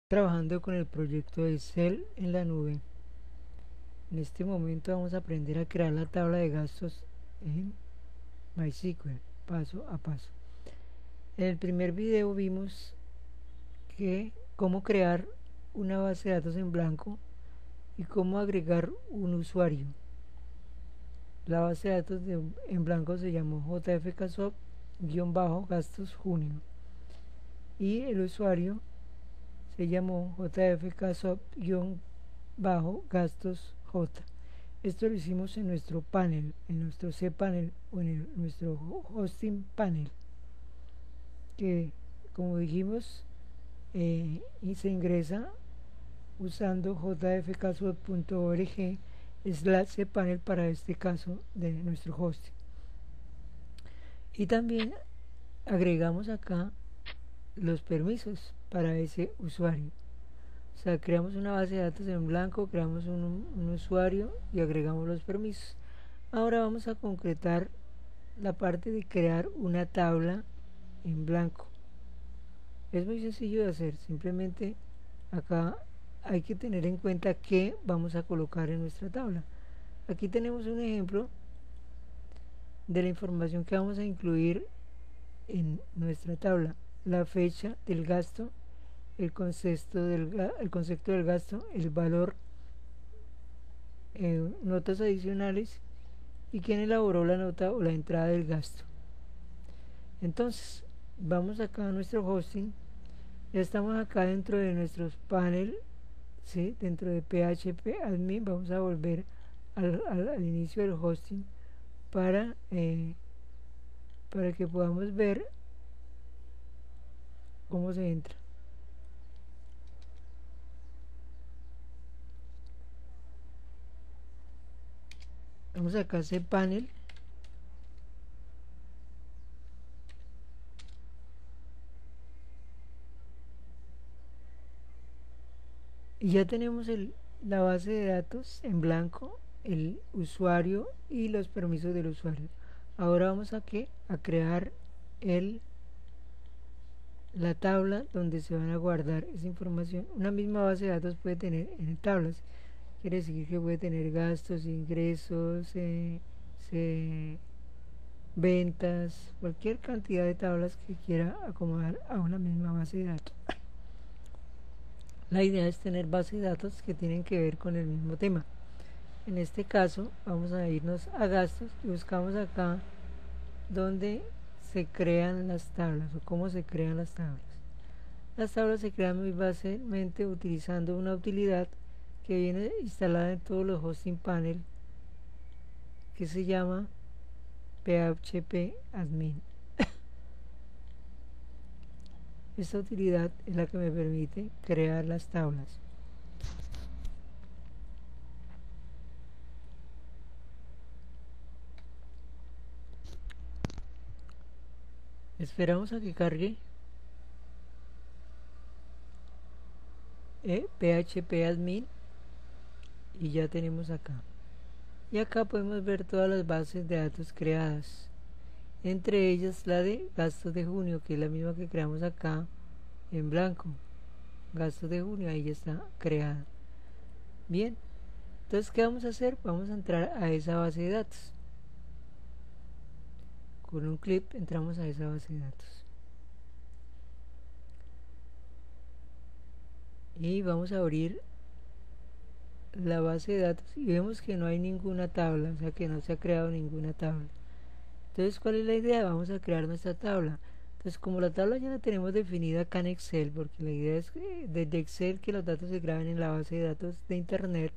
Trabajando con el proyecto de Excel en la nube. En este momento vamos a aprender a crear la tabla de gastos en MySQL paso a paso. En el primer video vimos cómo crear una base de datos en blanco y cómo agregar un usuario. La base de datos en blanco se llamó JFKSOP-gastos junio y el usuario se llamó JFKSOP-gastos J. Esto lo hicimos en nuestro panel, en nuestro cPanel o en nuestro hosting panel, que como dijimos y se ingresa usando jfkswap.org/cpanel para este caso de nuestro hosting. Y también agregamos acá los permisos para ese usuario. O sea, creamos una base de datos en blanco, creamos un usuario y agregamos los permisos. Ahora vamos a concretar la parte de crear una tabla en blanco. Es muy sencillo de hacer, simplemente acá hay que tener en cuenta qué vamos a colocar en nuestra tabla. Aquí tenemos un ejemplo de la información que vamos a incluir en nuestra tabla: la fecha del gasto, el concepto del gasto, el valor, notas adicionales y quién elaboró la nota o la entrada del gasto. Entonces vamos acá a nuestro hosting, ya estamos acá dentro de nuestros panel, ¿sí? Dentro de PHP admin. Vamos a volver al inicio del hosting para que podamos ver cómo se entra. Vamos acá a cPanel, y ya tenemos la base de datos en blanco, el usuario y los permisos del usuario. Ahora vamos a crear la tabla donde se van a guardar esa información. Una misma base de datos puede tener en tablas, quiere decir que puede tener gastos, ingresos, ventas, cualquier cantidad de tablas que quiera acomodar a una misma base de datos. La idea es tener bases de datos que tienen que ver con el mismo tema. En este caso vamos a irnos a gastos y buscamos acá donde se crean las tablas o cómo se crean las tablas. Las tablas se crean muy básicamente utilizando una utilidad que viene instalada en todos los hosting panel, que se llama PHP admin. Esta utilidad es la que me permite crear las tablas. Esperamos a que cargue PHP admin y ya tenemos acá. Y acá podemos ver todas las bases de datos creadas, entre ellas la de gastos de junio, que es la misma que creamos acá en blanco. Gastos de junio, ahí ya está creada. Bien, entonces ¿qué vamos a hacer? Vamos a entrar a esa base de datos. Con un clic entramos a esa base de datos y vamos a abrir la base de datos y vemos que no hay ninguna tabla, o sea que no se ha creado ninguna tabla. Entonces, ¿cuál es la idea? Vamos a crear nuestra tabla. Entonces, como la tabla ya la tenemos definida acá en Excel, porque la idea es desde Excel que los datos se graben en la base de datos de internet.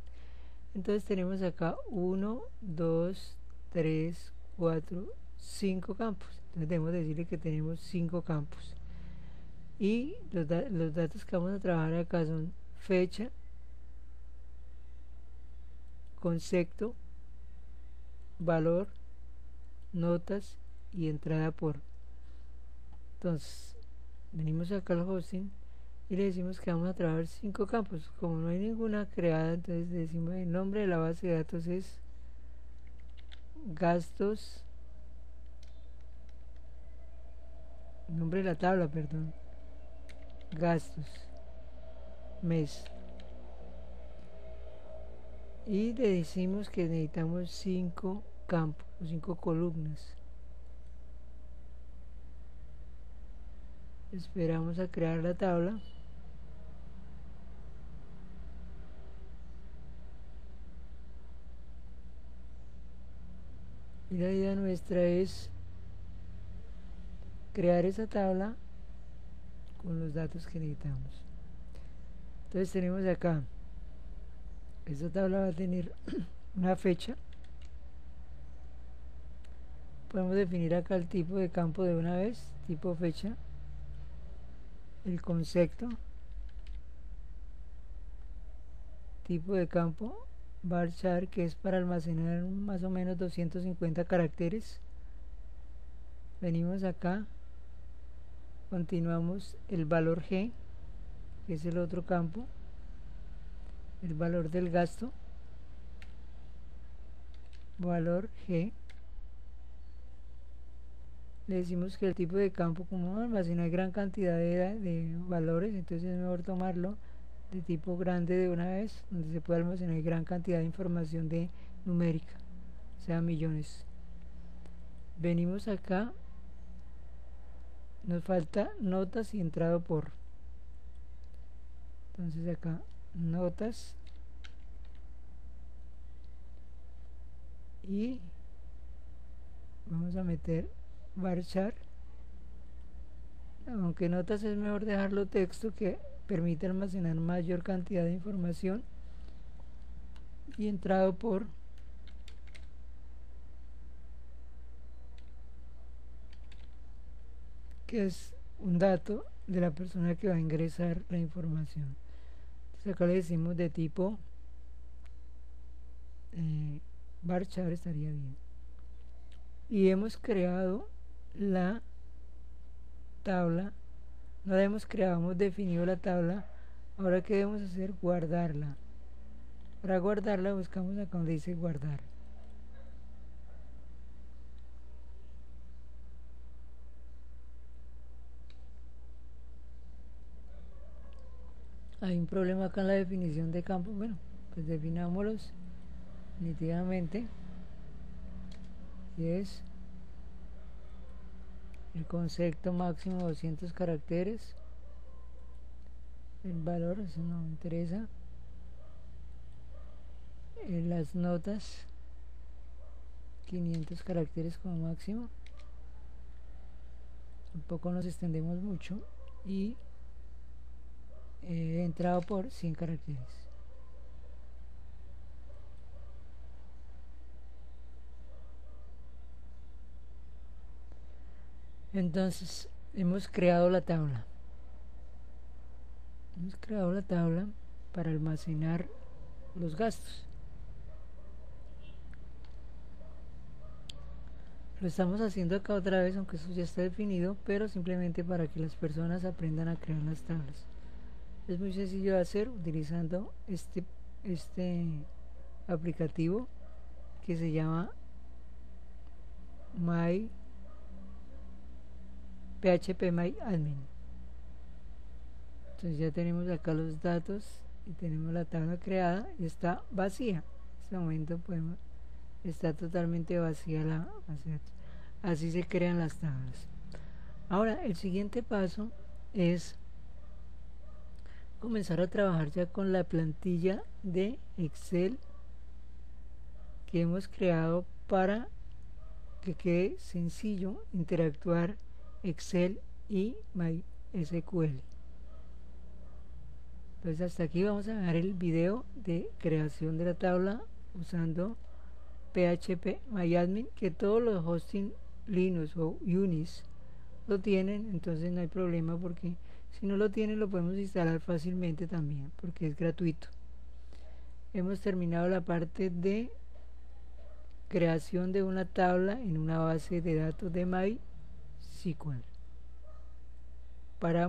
Entonces tenemos acá 1, 2, 3, 4, 5 campos. Entonces debemos decirle que tenemos 5 campos. Y los datos que vamos a trabajar acá son fecha, concepto, valor, notas y entrada por. Entonces venimos acá al hosting y le decimos que vamos a trabajar 5 campos. Como no hay ninguna creada, entonces decimos el nombre de la base de datos es gastos, nombre de la tabla, perdón, gastos. mes. Y le decimos que necesitamos 5 campos o 5 columnas. Esperamos a crear la tabla. Y la idea nuestra es crear esa tabla con los datos que necesitamos. Entonces tenemos acá, esta tabla va a tener una fecha. Podemos definir acá el tipo de campo de una vez, tipo fecha, el concepto, tipo de campo, varchar, que es para almacenar más o menos 250 caracteres. Venimos acá, continuamos el valor G, que es el otro campo, el valor del gasto, valor G. Le decimos que el tipo de campo, como almacena gran cantidad de valores, entonces es mejor tomarlo de tipo grande de una vez, donde se puede almacenar gran cantidad de información de numérica, o sea, millones. Venimos acá, nos falta notas y entrado por. Entonces acá, notas, y vamos a meter varchar, aunque notas es mejor dejarlo texto, que permite almacenar mayor cantidad de información, y entrado por, que es un dato de la persona que va a ingresar la información. Entonces acá le decimos de tipo varchar, estaría bien. Y hemos creado la tabla, no la hemos creado, hemos definido la tabla. Ahora ¿qué debemos hacer? Guardarla. Para guardarla buscamos acá donde dice guardar. Hay un problema acá en la definición de campos. Bueno, pues definámoslos nítidamente, y es el concepto máximo 200 caracteres, el valor, eso no me interesa, las notas 500 caracteres como máximo, tampoco nos extendemos mucho, y entrado por 100 caracteres. Entonces hemos creado la tabla. Hemos creado la tabla para almacenar los gastos. Lo estamos haciendo acá otra vez, aunque eso ya está definido, pero simplemente para que las personas aprendan a crear las tablas. Es muy sencillo de hacer utilizando este aplicativo que se llama PHP My Admin. Entonces ya tenemos acá los datos y tenemos la tabla creada y está vacía. En este momento está totalmente vacía la base de datos. Así se crean las tablas. Ahora el siguiente paso es comenzar a trabajar ya con la plantilla de Excel que hemos creado para que quede sencillo interactuar Excel y MySQL. Entonces hasta aquí vamos a dejar el video de creación de la tabla usando PHP MyAdmin, que todos los hosting Linux o Unix lo tienen, entonces no hay problema, porque si no lo tienen lo podemos instalar fácilmente también, porque es gratuito. Hemos terminado la parte de creación de una tabla en una base de datos de MySQL. Para